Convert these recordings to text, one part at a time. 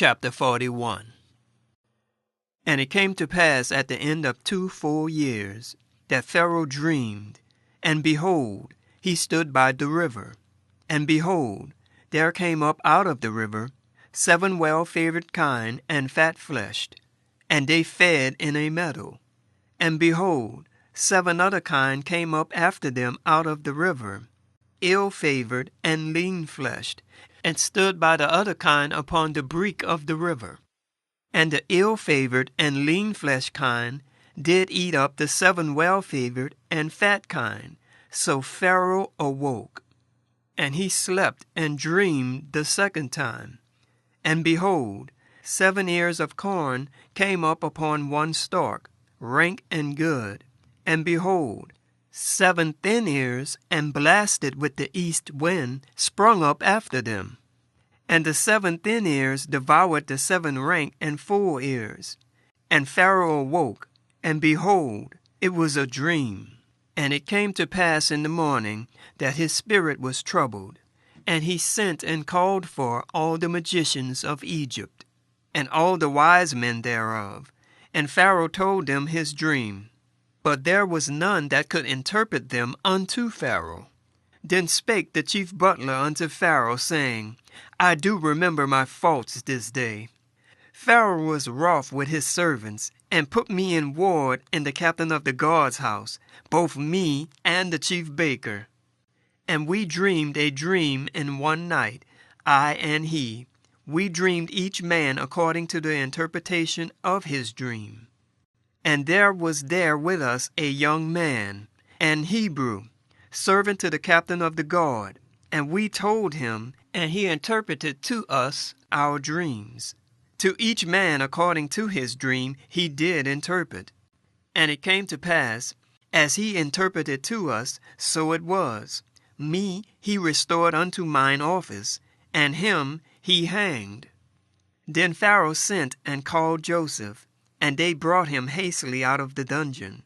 Chapter 41. And it came to pass at the end of 2 full years, that Pharaoh dreamed, and behold, he stood by the river. And behold, there came up out of the river 7 well-favored kine and fat-fleshed, and they fed in a meadow. And behold, 7 other kine came up after them out of the river, ill-favored and lean-fleshed, and stood by the other kine upon the brink of the river. And the ill-favored and lean-fleshed kine did eat up the 7 well-favored and fat kine. So Pharaoh awoke, and he slept and dreamed the second time. And behold, 7 ears of corn came up upon one stalk, rank and good. And behold, 7 thin ears and blasted with the east wind sprung up after them. And the 7 thin ears devoured the 7 rank and full ears. And Pharaoh awoke, and behold, it was a dream. And it came to pass in the morning that his spirit was troubled, and he sent and called for all the magicians of Egypt, and all the wise men thereof. And Pharaoh told them his dream. But there was none that could interpret them unto Pharaoh. Then spake the chief butler unto Pharaoh, saying, I do remember my faults this day. Pharaoh was wroth with his servants, and put me in ward in the captain of the guard's house, both me and the chief baker. And we dreamed a dream in one night, I and he. We dreamed each man according to the interpretation of his dream. And there was there with us a young man, an Hebrew, servant to the captain of the guard. And we told him, and he interpreted to us our dreams. To each man according to his dream he did interpret. And it came to pass, as he interpreted to us, so it was. Me he restored unto mine office, and him he hanged. Then Pharaoh sent and called Joseph, and they brought him hastily out of the dungeon.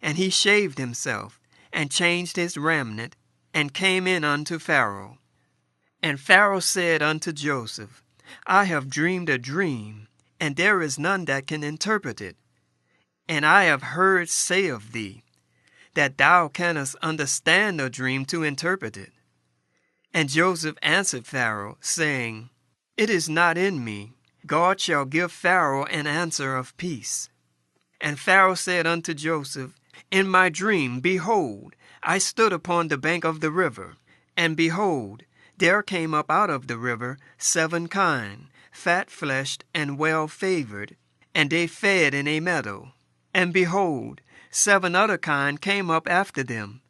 And he shaved himself, and changed his raiment, and came in unto Pharaoh. And Pharaoh said unto Joseph, I have dreamed a dream, and there is none that can interpret it. And I have heard say of thee, that thou canst understand a dream to interpret it. And Joseph answered Pharaoh, saying, It is not in me. God shall give Pharaoh an answer of peace. And Pharaoh said unto Joseph, In my dream, behold, I stood upon the bank of the river, and behold, there came up out of the river 7 kine, fat-fleshed and well-favored, and they fed in a meadow. And behold, 7 other kine came up after them,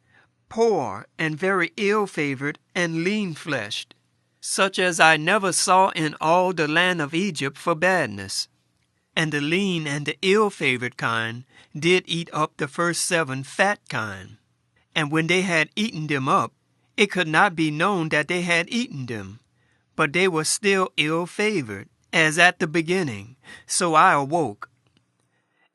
poor and very ill-favored and lean-fleshed, such as I never saw in all the land of Egypt for badness. And the lean and the ill-favored kine did eat up the first 7 fat kine. And when they had eaten them up, it could not be known that they had eaten them, but they were still ill-favored, as at the beginning. So I awoke.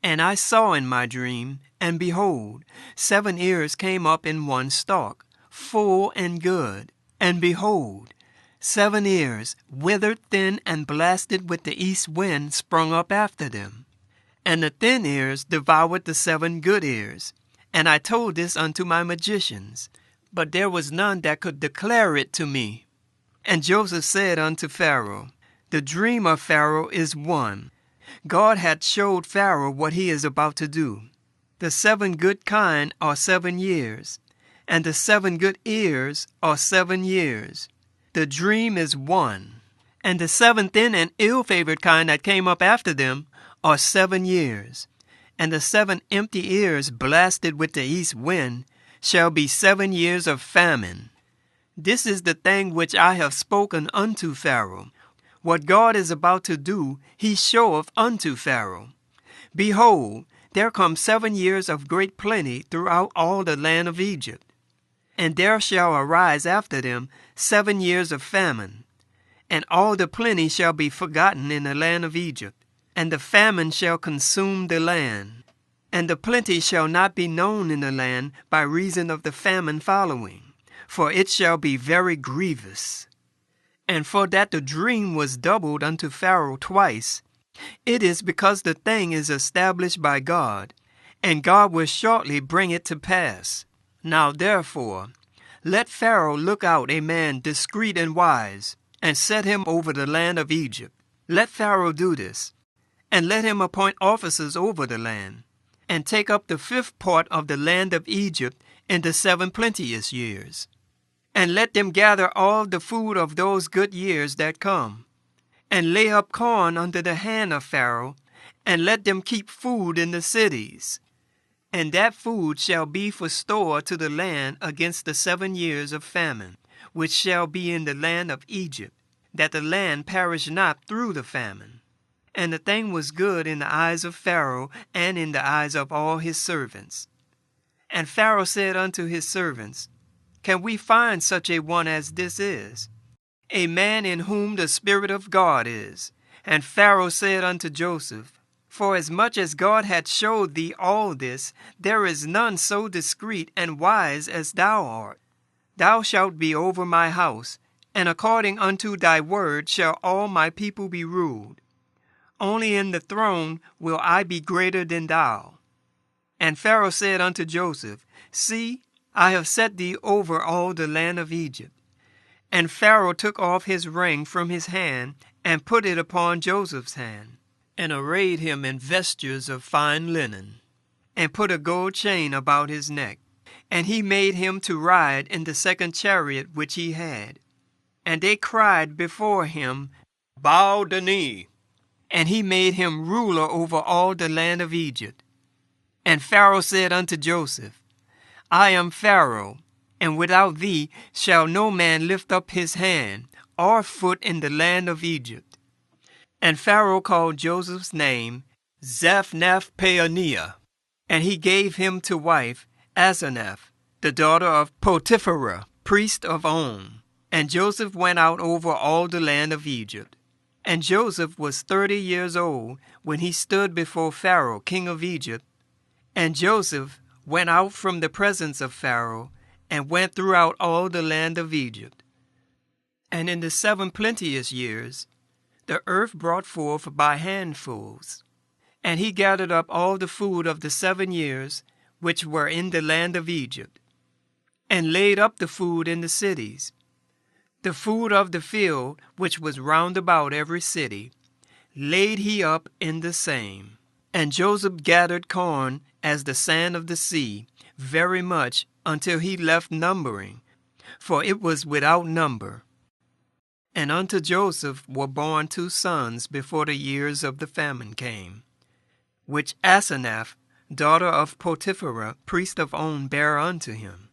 And I saw in my dream, and behold, 7 ears came up in one stalk, full and good. And behold, 7 ears, withered thin and blasted with the east wind, sprung up after them. And the thin ears devoured the 7 good ears. And I told this unto my magicians, but there was none that could declare it to me. And Joseph said unto Pharaoh, The dream of Pharaoh is one. God hath showed Pharaoh what he is about to do. The 7 good kine are 7 years, and the 7 good ears are 7 years. The dream is one. And the 7 thin and ill-favored kine that came up after them are 7 years. And the 7 empty ears blasted with the east wind shall be 7 years of famine. This is the thing which I have spoken unto Pharaoh. What God is about to do, he showeth unto Pharaoh. Behold, there come 7 years of great plenty throughout all the land of Egypt. And there shall arise after them 7 years of famine. And all the plenty shall be forgotten in the land of Egypt, and the famine shall consume the land. And the plenty shall not be known in the land by reason of the famine following, for it shall be very grievous. And for that the dream was doubled unto Pharaoh twice, it is because the thing is established by God, and God will shortly bring it to pass. Now therefore, let Pharaoh look out a man discreet and wise, and set him over the land of Egypt. Let Pharaoh do this, and let him appoint officers over the land, and take up the 5th part of the land of Egypt in the 7 plenteous years. And let them gather all the food of those good years that come, and lay up corn under the hand of Pharaoh, and let them keep food in the cities. And that food shall be for store to the land against the 7 years of famine, which shall be in the land of Egypt, that the land perish not through the famine. And the thing was good in the eyes of Pharaoh, and in the eyes of all his servants. And Pharaoh said unto his servants, Can we find such a one as this is, a man in whom the Spirit of God is? And Pharaoh said unto Joseph, Forasmuch as God hath showed thee all this, there is none so discreet and wise as thou art. Thou shalt be over my house, and according unto thy word shall all my people be ruled. Only in the throne will I be greater than thou. And Pharaoh said unto Joseph, See, I have set thee over all the land of Egypt. And Pharaoh took off his ring from his hand, and put it upon Joseph's hand, and arrayed him in vestures of fine linen, and put a gold chain about his neck. And he made him to ride in the 2nd chariot which he had. And they cried before him, Bow the knee. And he made him ruler over all the land of Egypt. And Pharaoh said unto Joseph, I am Pharaoh, and without thee shall no man lift up his hand or foot in the land of Egypt. And Pharaoh called Joseph's name Zaphnath-Paaneah, and he gave him to wife Asenath, the daughter of Potiphera, priest of On. And Joseph went out over all the land of Egypt. And Joseph was 30 years old when he stood before Pharaoh, king of Egypt. And Joseph went out from the presence of Pharaoh, and went throughout all the land of Egypt. And in the 7 plenteous years, the earth brought forth by handfuls. And he gathered up all the food of the 7 years which were in the land of Egypt, and laid up the food in the cities. The food of the field, which was round about every city, laid he up in the same. And Joseph gathered corn as the sand of the sea, very much, until he left numbering, for it was without number. And unto Joseph were born 2 sons before the years of the famine came, which Asenath, daughter of Potiphera, priest of On, bare unto him.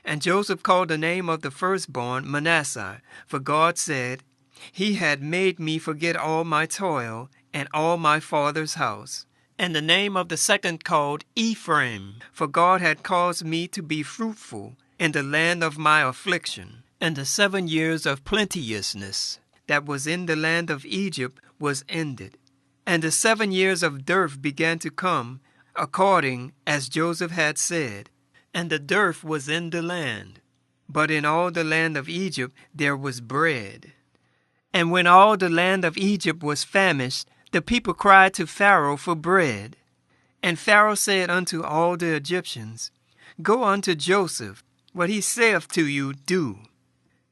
And Joseph called the name of the firstborn Manasseh, for God said, He had made me forget all my toil and all my father's house. And the name of the second called Ephraim, for God had caused me to be fruitful in the land of my affliction. And the 7 years of plenteousness that was in the land of Egypt was ended. And the 7 years of dearth began to come, according as Joseph had said. And the dearth was in the land, but in all the land of Egypt there was bread. And when all the land of Egypt was famished, the people cried to Pharaoh for bread. And Pharaoh said unto all the Egyptians, Go unto Joseph, what he saith to you, do.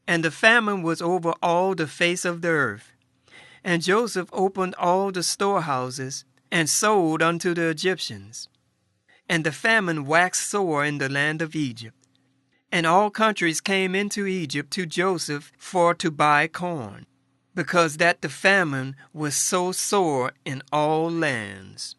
And the famine was over all the face of the earth. And Joseph opened all the storehouses, and sold unto the Egyptians. And the famine waxed sore in the land of Egypt. And all countries came into Egypt to Joseph for to buy corn, because that the famine was so sore in all lands.